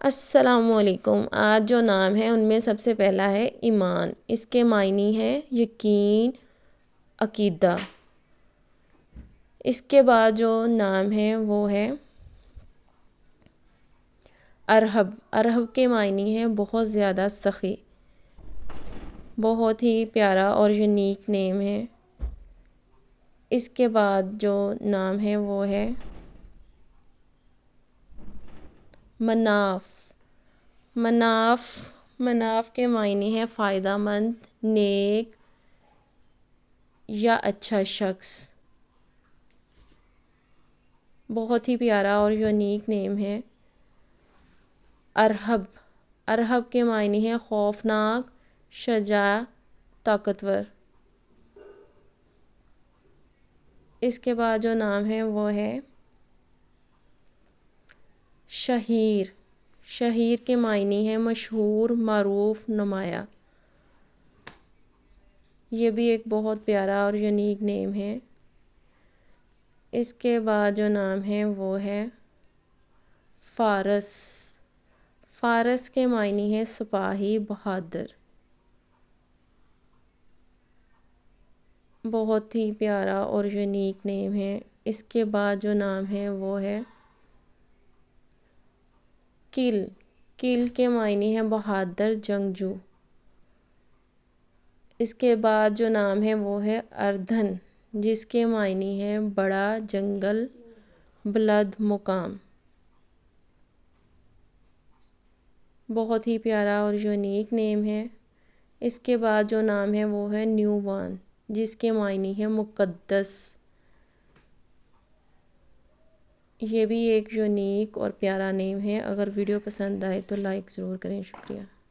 السلام علیکم۔ آج جو نام ہے ان میں سب سے پہلا ہے ایمان۔ اس کے معنی ہے یقین، عقیدہ۔ اس کے بعد جو نام ہے وہ ہے ارحب۔ ارحب کے معنی ہے بہت زیادہ سخی۔ بہت ہی پیارا اور یونیک نیم ہے۔ اس کے بعد جو نام ہے وہ ہے مناف۔ مناف کے معنی ہے فائدہ مند، نیک یا اچھا شخص۔ بہت ہی پیارا اور یونیک نیم ہے۔ ارحب۔ ارحب کے معنی ہے خوفناک، شجاع، طاقتور۔ اس کے بعد جو نام ہے وہ ہے شہیر۔ شہیر کے معنی ہے مشہور، معروف، نمایاں۔ یہ بھی ایک بہت پیارا اور یونیک نیم ہے۔ اس کے بعد جو نام ہے وہ ہے فارس۔ فارس کے معنی ہے سپاہی، بہادر۔ بہت ہی پیارا اور یونیک نیم ہے۔ اس کے بعد جو نام ہے وہ ہے کل۔ کل کے معنی ہے بہادر، جنگجو۔ اس کے بعد جو نام ہے وہ ہے اردن، جس کے معنی ہے بڑا جنگل، بلند مقام۔ بہت ہی پیارا اور یونیک نیم ہے۔ اس کے بعد جو نام ہے وہ ہے نیو بارن، جس کے معنی ہے مقدس۔ یہ بھی ایک یونیک اور پیارا نیم ہے۔ اگر ویڈیو پسند آئے تو لائک ضرور کریں۔ شکریہ۔